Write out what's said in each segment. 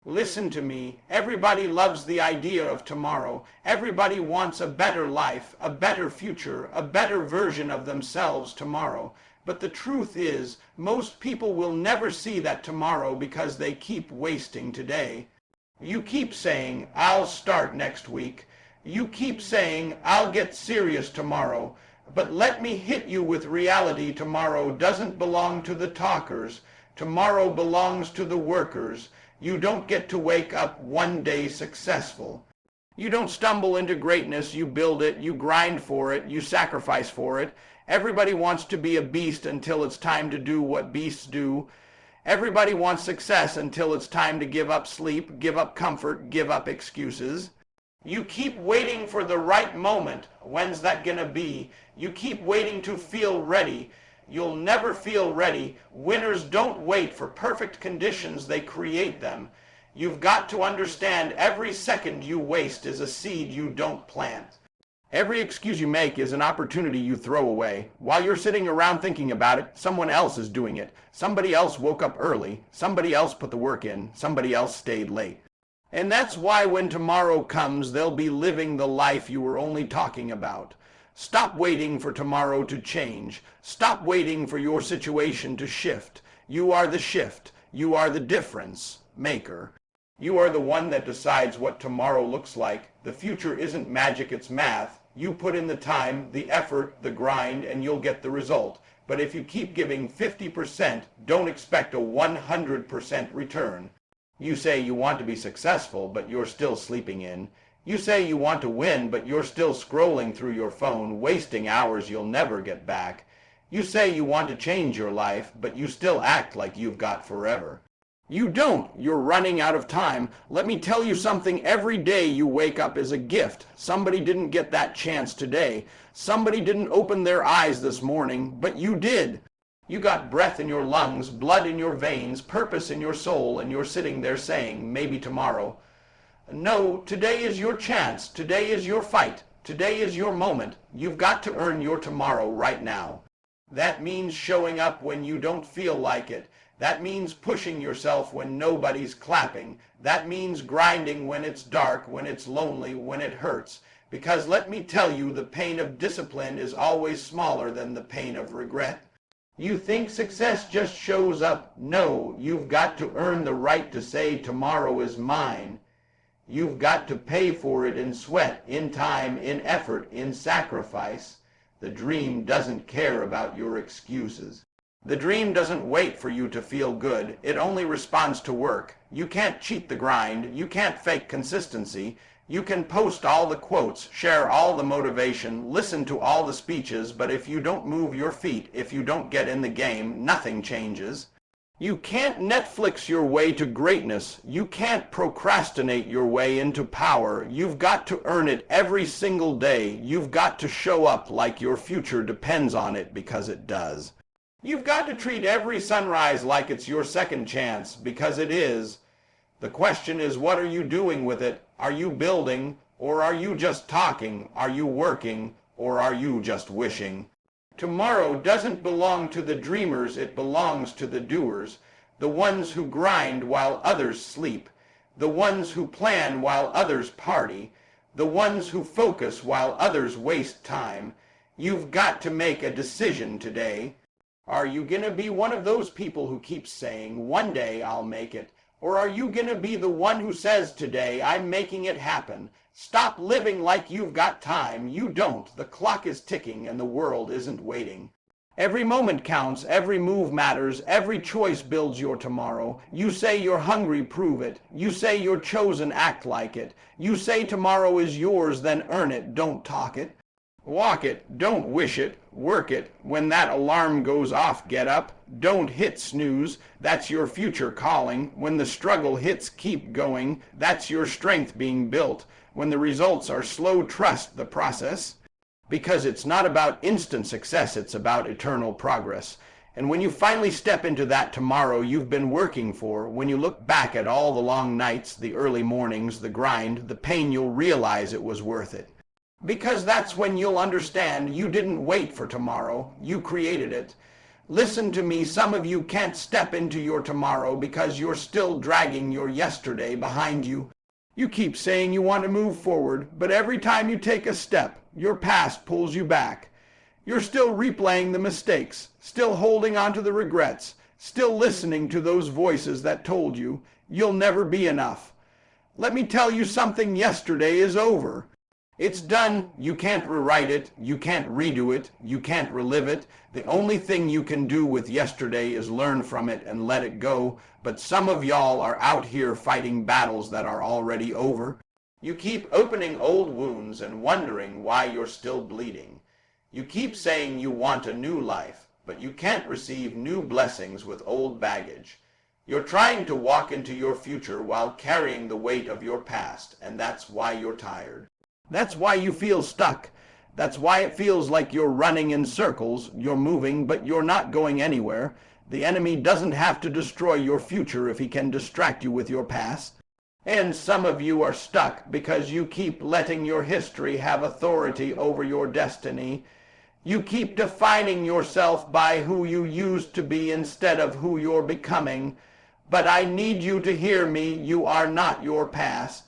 Listen to me. Everybody loves the idea of tomorrow. Everybody wants a better life, a better future, a better version of themselves tomorrow. But the truth is, most people will never see that tomorrow because they keep wasting today. You keep saying, I'll start next week. You keep saying, I'll get serious tomorrow. But let me hit you with reality. Tomorrow doesn't belong to the talkers. Tomorrow belongs to the workers. You don't get to wake up one day successful. You don't stumble into greatness. You build it. You grind for it. You sacrifice for it. Everybody wants to be a beast until it's time to do what beasts do. Everybody wants success until it's time to give up sleep, give up comfort, give up excuses. You keep waiting for the right moment. When's that gonna be? You keep waiting to feel ready. You'll never feel ready. Winners don't wait for perfect conditions, they create them. You've got to understand every second you waste is a seed you don't plant. Every excuse you make is an opportunity you throw away. While you're sitting around thinking about it, someone else is doing it. Somebody else woke up early. Somebody else put the work in. Somebody else stayed late. And that's why when tomorrow comes, they'll be living the life you were only talking about. Stop waiting for tomorrow to change. Stop waiting for your situation to shift. You are the shift. You are the difference maker. You are the one that decides what tomorrow looks like. The future isn't magic, it's math. You put in the time, the effort, the grind, and you'll get the result. But if you keep giving 50%, don't expect a 100% return. You say you want to be successful, but you're still sleeping in. You say you want to win, but you're still scrolling through your phone, wasting hours you'll never get back. You say you want to change your life, but you still act like you've got forever. You don't. You're running out of time. Let me tell you something. Every day you wake up is a gift. Somebody didn't get that chance today. Somebody didn't open their eyes this morning, but you did. You got breath in your lungs, blood in your veins, purpose in your soul, and you're sitting there saying, maybe tomorrow. No, today is your chance. Today is your fight. Today is your moment. You've got to earn your tomorrow right now. That means showing up when you don't feel like it. That means pushing yourself when nobody's clapping. That means grinding when it's dark, when it's lonely, when it hurts. Because let me tell you, the pain of discipline is always smaller than the pain of regret. You think success just shows up? No, you've got to earn the right to say tomorrow is mine. You've got to pay for it in sweat, in time, in effort, in sacrifice. The dream doesn't care about your excuses. The dream doesn't wait for you to feel good. It only responds to work. You can't cheat the grind. You can't fake consistency. You can post all the quotes, share all the motivation, listen to all the speeches, but if you don't move your feet, if you don't get in the game, nothing changes. You can't Netflix your way to greatness. You can't procrastinate your way into power. You've got to earn it every single day. You've got to show up like your future depends on it, because it does. You've got to treat every sunrise like it's your second chance, because it is. The question is, what are you doing with it? Are you building, or are you just talking? Are you working, or are you just wishing? Tomorrow doesn't belong to the dreamers, it belongs to the doers. The ones who grind while others sleep. The ones who plan while others party. The ones who focus while others waste time. You've got to make a decision today. Are you going to be one of those people who keeps saying, one day I'll make it? Or are you going to be the one who says today, I'm making it happen? Stop living like you've got time. You don't. The clock is ticking and the world isn't waiting. Every moment counts. Every move matters. Every choice builds your tomorrow. You say you're hungry, prove it. You say you're chosen, act like it. You say tomorrow is yours, then earn it, don't talk it. Walk it, don't wish it, work it. When that alarm goes off, get up. Don't hit snooze, that's your future calling. When the struggle hits, keep going. That's your strength being built. When the results are slow, trust the process. Because it's not about instant success, it's about eternal progress. And when you finally step into that tomorrow you've been working for, when you look back at all the long nights, the early mornings, the grind, the pain, you'll realize it was worth it. Because that's when you'll understand you didn't wait for tomorrow, you created it. Listen to me, some of you can't step into your tomorrow because you're still dragging your yesterday behind you. You keep saying you want to move forward, but every time you take a step, your past pulls you back. You're still replaying the mistakes, still holding on to the regrets, still listening to those voices that told you you'll never be enough. Let me tell you something, yesterday is over. It's done. You can't rewrite it. You can't redo it. You can't relive it. The only thing you can do with yesterday is learn from it and let it go. But some of y'all are out here fighting battles that are already over. You keep opening old wounds and wondering why you're still bleeding. You keep saying you want a new life, but you can't receive new blessings with old baggage. You're trying to walk into your future while carrying the weight of your past, and that's why you're tired. That's why you feel stuck. That's why it feels like you're running in circles. You're moving, but you're not going anywhere. The enemy doesn't have to destroy your future if he can distract you with your past. And some of you are stuck because you keep letting your history have authority over your destiny. You keep defining yourself by who you used to be instead of who you're becoming. But I need you to hear me. You are not your past.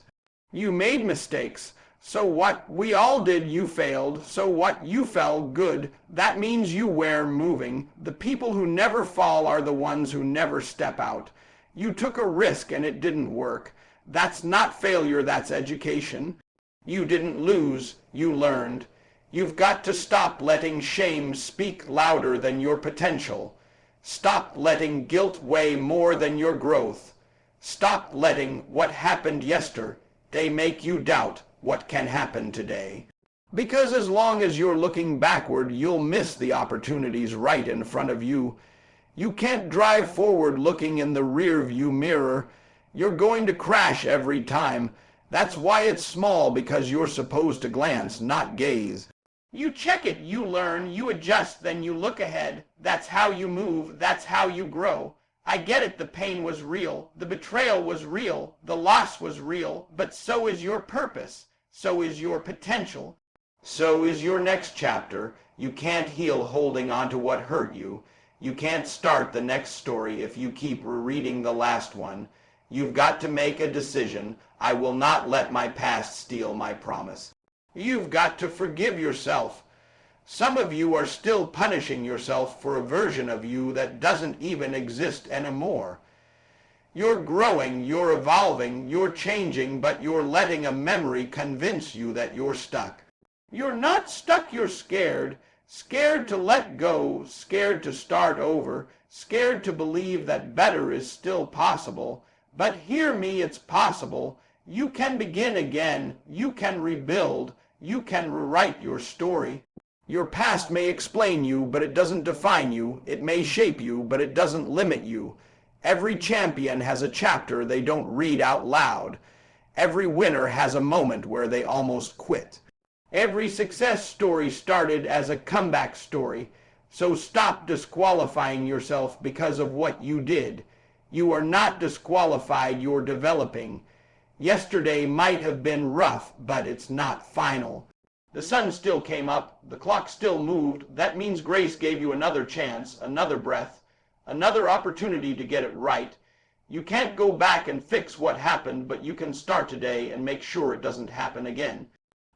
You made mistakes. So what? We all did. You failed. So what? You fell. Good. That means you were moving. The people who never fall are the ones who never step out. You took a risk and it didn't work. That's not failure, that's education. You didn't lose. You learned. You've got to stop letting shame speak louder than your potential. Stop letting guilt weigh more than your growth. Stop letting what happened yesterday make you doubt what can happen today. Because as long as you're looking backward, you'll miss the opportunities right in front of you. You can't drive forward looking in the rear view mirror. You're going to crash every time. That's why it's small, because you're supposed to glance, not gaze. You check it, you learn, you adjust, then you look ahead. That's how you move, that's how you grow. I get it, the pain was real, the betrayal was real, the loss was real, but so is your purpose. So is your potential. So is your next chapter. You can't heal holding on to what hurt you. You can't start the next story if you keep rereading the last one. You've got to make a decision. I will not let my past steal my promise. You've got to forgive yourself. Some of you are still punishing yourself for a version of you that doesn't even exist anymore. You're growing, you're evolving, you're changing, but you're letting a memory convince you that you're stuck. You're not stuck, you're scared. Scared to let go, scared to start over, scared to believe that better is still possible. But hear me, it's possible. You can begin again. You can rebuild. You can rewrite your story. Your past may explain you, but it doesn't define you. It may shape you, but it doesn't limit you. Every champion has a chapter they don't read out loud. Every winner has a moment where they almost quit. Every success story started as a comeback story. So stop disqualifying yourself because of what you did. You are not disqualified, you're developing. Yesterday might have been rough, but it's not final. The sun still came up, the clock still moved. That means grace gave you another chance, another breath, another opportunity to get it right. You can't go back and fix what happened, but you can start today and make sure it doesn't happen again.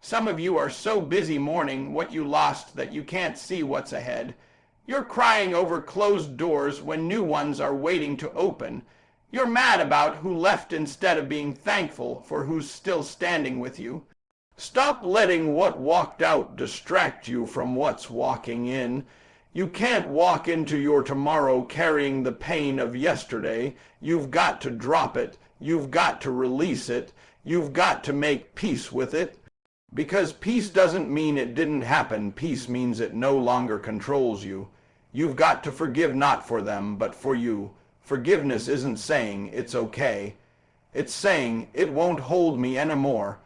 Some of you are so busy mourning what you lost that you can't see what's ahead. You're crying over closed doors when new ones are waiting to open. You're mad about who left instead of being thankful for who's still standing with you. Stop letting what walked out distract you from what's walking in. You can't walk into your tomorrow carrying the pain of yesterday. You've got to drop it. You've got to release it. You've got to make peace with it. Because peace doesn't mean it didn't happen. Peace means it no longer controls you. You've got to forgive not for them, but for you. Forgiveness isn't saying it's okay. It's saying it won't hold me anymore.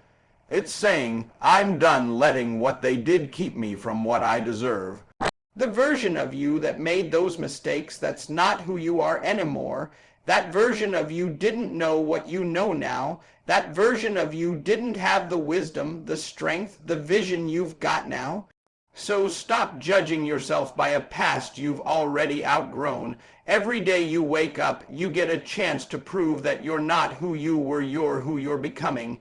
It's saying I'm done letting what they did keep me from what I deserve. The version of you that made those mistakes, that's not who you are anymore. That version of you didn't know what you know now. That version of you didn't have the wisdom, the strength, the vision you've got now. So stop judging yourself by a past you've already outgrown. Every day you wake up, you get a chance to prove that you're not who you were, you're who you're becoming.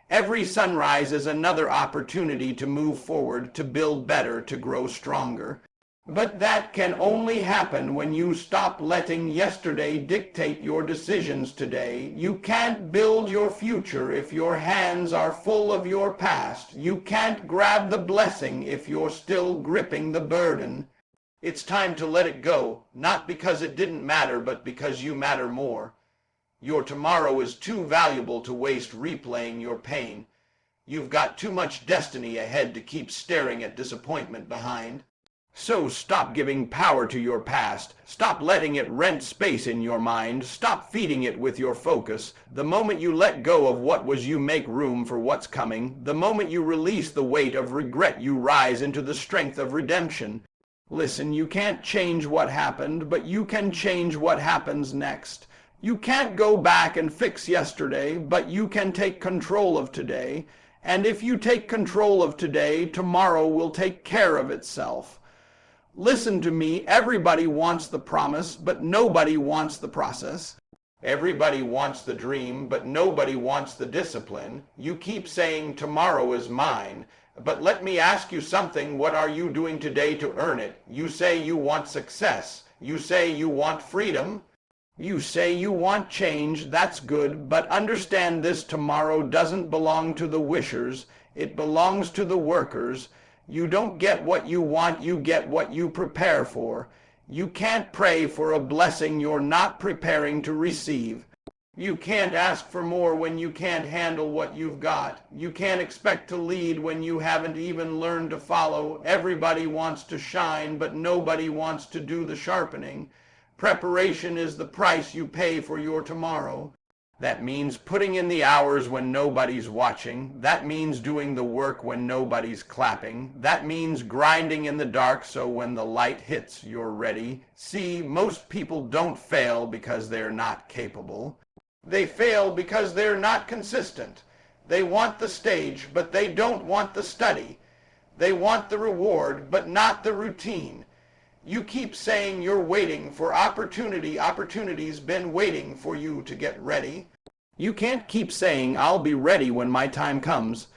Every sunrise is another opportunity to move forward, to build better, to grow stronger. But that can only happen when you stop letting yesterday dictate your decisions today. You can't build your future if your hands are full of your past. You can't grab the blessing if you're still gripping the burden. It's time to let it go, not because it didn't matter, but because you matter more. Your tomorrow is too valuable to waste replaying your pain. You've got too much destiny ahead to keep staring at disappointment behind. So stop giving power to your past. Stop letting it rent space in your mind. Stop feeding it with your focus. The moment you let go of what was, you make room for what's coming. The moment you release the weight of regret, you rise into the strength of redemption. Listen, you can't change what happened, but you can change what happens next. You can't go back and fix yesterday, but you can take control of today. And if you take control of today, tomorrow will take care of itself. Listen to me, everybody wants the promise, but nobody wants the process. Everybody wants the dream, but nobody wants the discipline. You keep saying tomorrow is mine, but let me ask you something. What are you doing today to earn it? You say you want success. You say you want freedom. You say you want change. That's good, but understand this: tomorrow doesn't belong to the wishers. It belongs to the workers. You don't get what you want, you get what you prepare for. You can't pray for a blessing you're not preparing to receive. You can't ask for more when you can't handle what you've got. You can't expect to lead when you haven't even learned to follow. Everybody wants to shine, but nobody wants to do the sharpening. Preparation is the price you pay for your tomorrow. That means putting in the hours when nobody's watching. That means doing the work when nobody's clapping. That means grinding in the dark so when the light hits, you're ready. See, most people don't fail because they're not capable. They fail because they're not consistent. They want the stage, but they don't want the study. They want the reward, but not the routine. You keep saying you're waiting for opportunity. Opportunity's been waiting for you to get ready. You can't keep saying, I'll be ready when my time comes,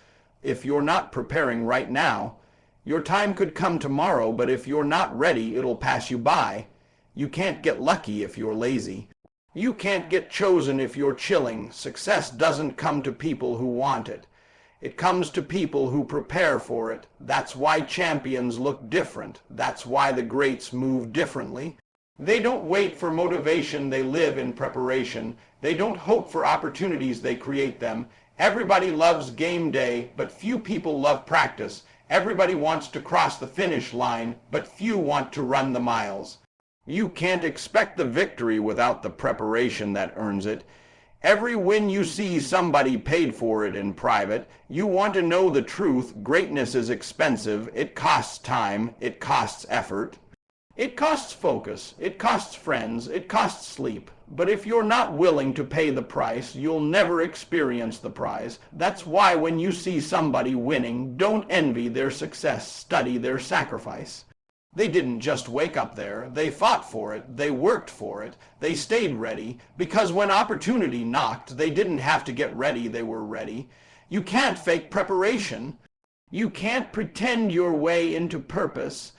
if you're not preparing right now. Your time could come tomorrow, but if you're not ready, it'll pass you by. You can't get lucky if you're lazy. You can't get chosen if you're chilling. Success doesn't come to people who want it. It comes to people who prepare for it. That's why champions look different. That's why the greats move differently. They don't wait for motivation, they live in preparation. They don't hope for opportunities, they create them. Everybody loves game day, but few people love practice. Everybody wants to cross the finish line, but few want to run the miles. You can't expect the victory without the preparation that earns it. Every win you see, somebody paid for it in private. You want to know the truth. Greatness is expensive. It costs time. It costs effort. It costs focus. It costs friends. It costs sleep. But if you're not willing to pay the price, you'll never experience the prize. That's why when you see somebody winning, don't envy their success. Study their sacrifice. They didn't just wake up there. They fought for it. They worked for it. They stayed ready, because when opportunity knocked, they didn't have to get ready. They were ready. You can't fake preparation. You can't pretend your way into purpose.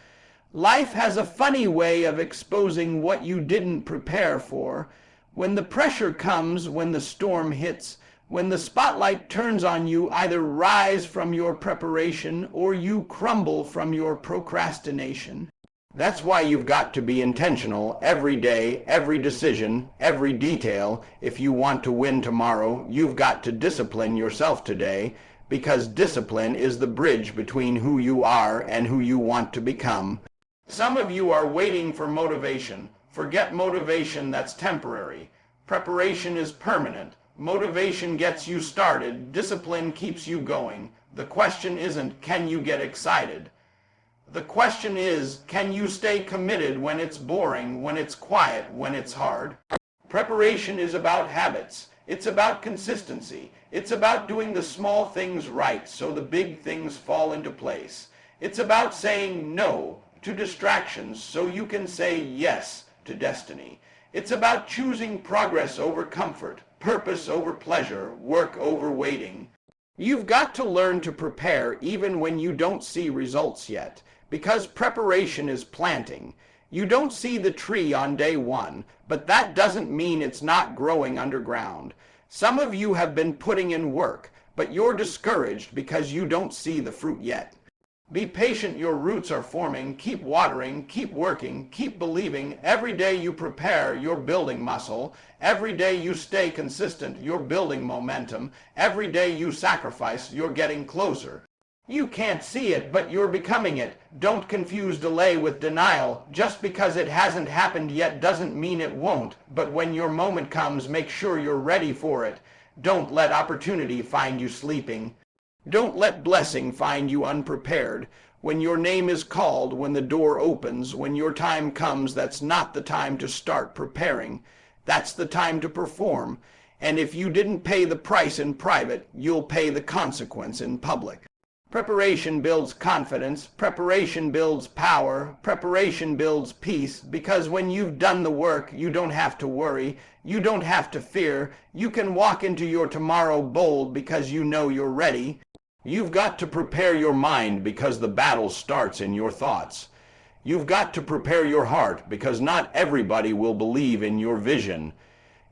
Life has a funny way of exposing what you didn't prepare for. When the pressure comes, when the storm hits, when the spotlight turns on you, either rise from your preparation or you crumble from your procrastination. That's why you've got to be intentional every day, every decision, every detail. If you want to win tomorrow, you've got to discipline yourself today, because discipline is the bridge between who you are and who you want to become. Some of you are waiting for motivation. Forget motivation, that's temporary. Preparation is permanent. Motivation gets you started. Discipline keeps you going. The question isn't, can you get excited? The question is, can you stay committed when it's boring, when it's quiet, when it's hard? Preparation is about habits. It's about consistency. It's about doing the small things right so the big things fall into place. It's about saying no to distractions so you can say yes to destiny. It's about choosing progress over comfort, purpose over pleasure, work over waiting. You've got to learn to prepare even when you don't see results yet, because preparation is planting. You don't see the tree on day one, but that doesn't mean it's not growing underground. Some of you have been putting in work, but you're discouraged because you don't see the fruit yet. Be patient, your roots are forming. Keep watering, keep working, keep believing. Every day you prepare, you're building muscle. Every day you stay consistent, you're building momentum. Every day you sacrifice, you're getting closer. You can't see it, but you're becoming it. Don't confuse delay with denial. Just because it hasn't happened yet doesn't mean it won't. But when your moment comes, make sure you're ready for it. Don't let opportunity find you sleeping. Don't let blessing find you unprepared. When your name is called, when the door opens, when your time comes, that's not the time to start preparing. That's the time to perform. And if you didn't pay the price in private, you'll pay the consequence in public. Preparation builds confidence. Preparation builds power. Preparation builds peace, because when you've done the work, you don't have to worry. You don't have to fear. You can walk into your tomorrow bold because you know you're ready. You've got to prepare your mind because the battle starts in your thoughts. You've got to prepare your heart because not everybody will believe in your vision.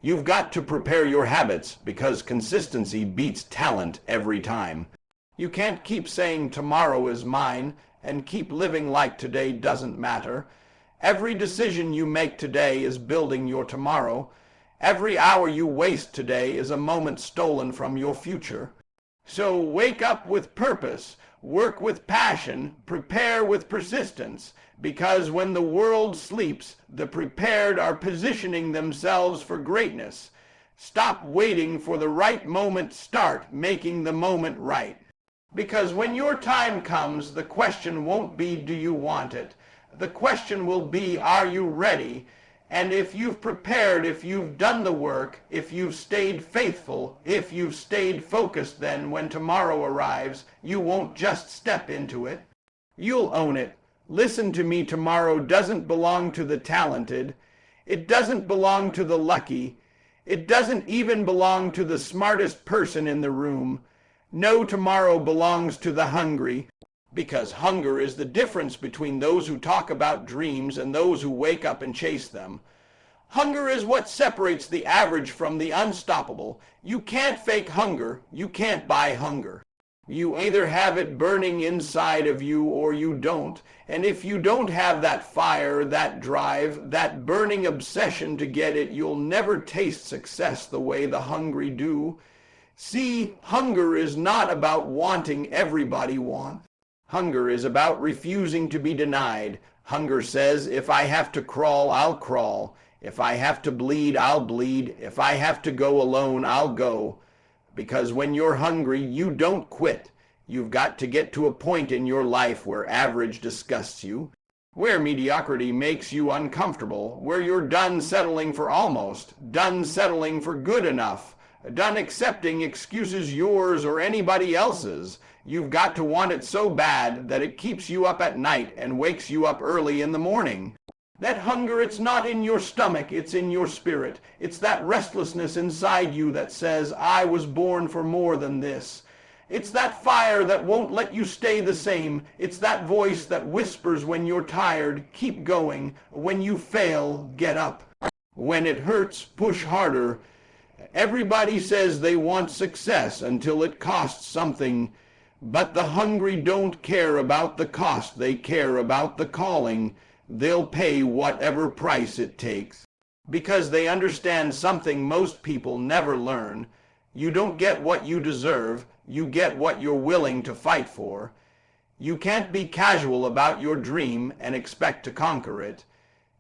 You've got to prepare your habits because consistency beats talent every time. You can't keep saying tomorrow is mine and keep living like today doesn't matter. Every decision you make today is building your tomorrow. Every hour you waste today is a moment stolen from your future. So wake up with purpose, work with passion, prepare with persistence, because when the world sleeps, the prepared are positioning themselves for greatness. Stop waiting for the right moment, start making the moment right. Because when your time comes, the question won't be, do you want it? The question will be, are you ready? And if you've prepared, if you've done the work, if you've stayed faithful, if you've stayed focused, then when tomorrow arrives, you won't just step into it. You'll own it. Listen to me, tomorrow doesn't belong to the talented. It doesn't belong to the lucky. It doesn't even belong to the smartest person in the room. No, tomorrow belongs to the hungry. Because hunger is the difference between those who talk about dreams and those who wake up and chase them. Hunger is what separates the average from the unstoppable. You can't fake hunger. You can't buy hunger. You either have it burning inside of you or you don't. And if you don't have that fire, that drive, that burning obsession to get it, you'll never taste success the way the hungry do. See, hunger is not about wanting everybody wants. Hunger is about refusing to be denied. Hunger says, if I have to crawl, I'll crawl. If I have to bleed, I'll bleed. If I have to go alone, I'll go. Because when you're hungry, you don't quit. You've got to get to a point in your life where average disgusts you, where mediocrity makes you uncomfortable, where you're done settling for almost, done settling for good enough, done accepting excuses yours or anybody else's. You've got to want it so bad that it keeps you up at night and wakes you up early in the morning. That hunger, it's not in your stomach, it's in your spirit. It's that restlessness inside you that says, I was born for more than this. It's that fire that won't let you stay the same. It's that voice that whispers when you're tired, keep going. When you fail, get up. When it hurts, push harder. Everybody says they want success until it costs something. But the hungry don't care about the cost, they care about the calling. They'll pay whatever price it takes. Because they understand something most people never learn. You don't get what you deserve, you get what you're willing to fight for. You can't be casual about your dream and expect to conquer it.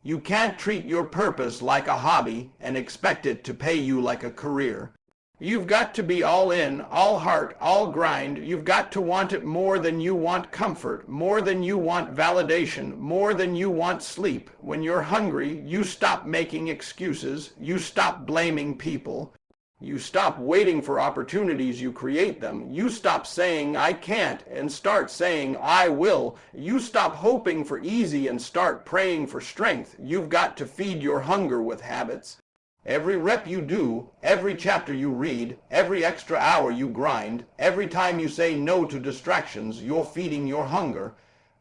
You can't treat your purpose like a hobby and expect it to pay you like a career. You've got to be all in, all heart, all grind. You've got to want it more than you want comfort, more than you want validation, more than you want sleep. When you're hungry, you stop making excuses. You stop blaming people. You stop waiting for opportunities, you create them. You stop saying, I can't, and start saying, I will. You stop hoping for easy and start praying for strength. You've got to feed your hunger with habits. Every rep you do, every chapter you read, every extra hour you grind, every time you say no to distractions, you're feeding your hunger.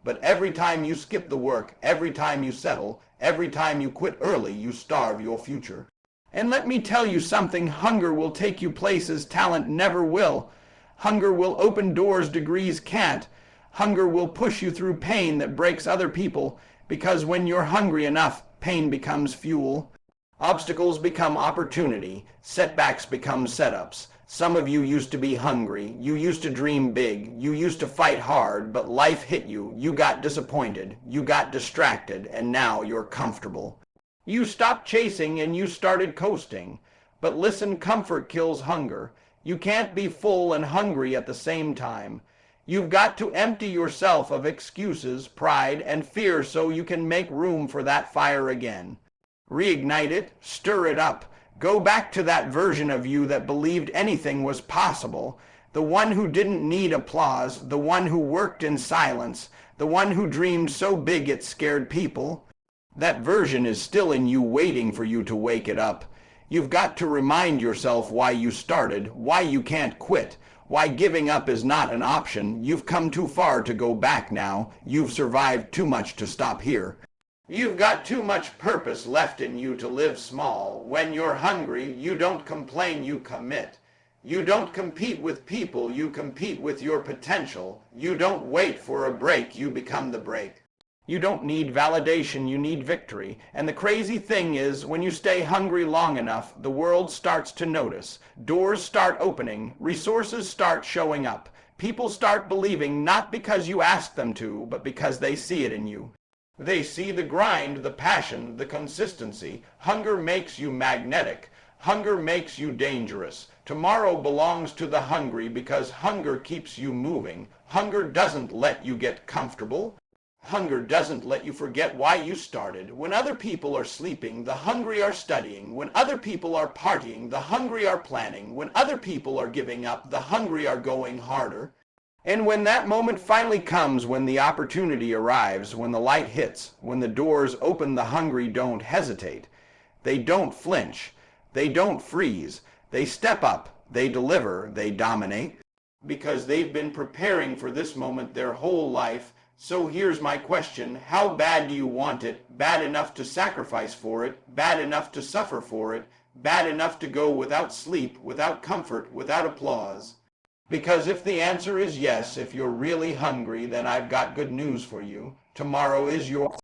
But every time you skip the work, every time you settle, every time you quit early, you starve your future. And let me tell you something, hunger will take you places talent never will. Hunger will open doors degrees can't. Hunger will push you through pain that breaks other people, because when you're hungry enough, pain becomes fuel. Obstacles become opportunity. Setbacks become setups. Some of you used to be hungry. You used to dream big. You used to fight hard, but life hit you. You got disappointed. You got distracted, and now you're comfortable. You stopped chasing and you started coasting. But listen, comfort kills hunger. You can't be full and hungry at the same time. You've got to empty yourself of excuses, pride, and fear so you can make room for that fire again. Reignite it, stir it up. Go back to that version of you that believed anything was possible. The one who didn't need applause, the one who worked in silence, the one who dreamed so big it scared people. That version is still in you, waiting for you to wake it up. You've got to remind yourself why you started, why you can't quit, why giving up is not an option. You've come too far to go back now. You've survived too much to stop here. You've got too much purpose left in you to live small. When you're hungry, you don't complain, you commit. You don't compete with people, you compete with your potential. You don't wait for a break, you become the break. You don't need validation, you need victory. And the crazy thing is, when you stay hungry long enough, the world starts to notice. Doors start opening, resources start showing up. People start believing not because you ask them to, but because they see it in you. They see the grind, the passion, the consistency. Hunger makes you magnetic. Hunger makes you dangerous. Tomorrow belongs to the hungry because hunger keeps you moving. Hunger doesn't let you get comfortable. Hunger doesn't let you forget why you started. When other people are sleeping, the hungry are studying. When other people are partying, the hungry are planning. When other people are giving up, the hungry are going harder. And when that moment finally comes, when the opportunity arrives, when the light hits, when the doors open, the hungry don't hesitate. They don't flinch. They don't freeze. They step up. They deliver. They dominate. Because they've been preparing for this moment their whole life. So here's my question. How bad do you want it? Bad enough to sacrifice for it? Bad enough to suffer for it? Bad enough to go without sleep, without comfort, without applause? Because if the answer is yes, if you're really hungry, then I've got good news for you. Tomorrow is your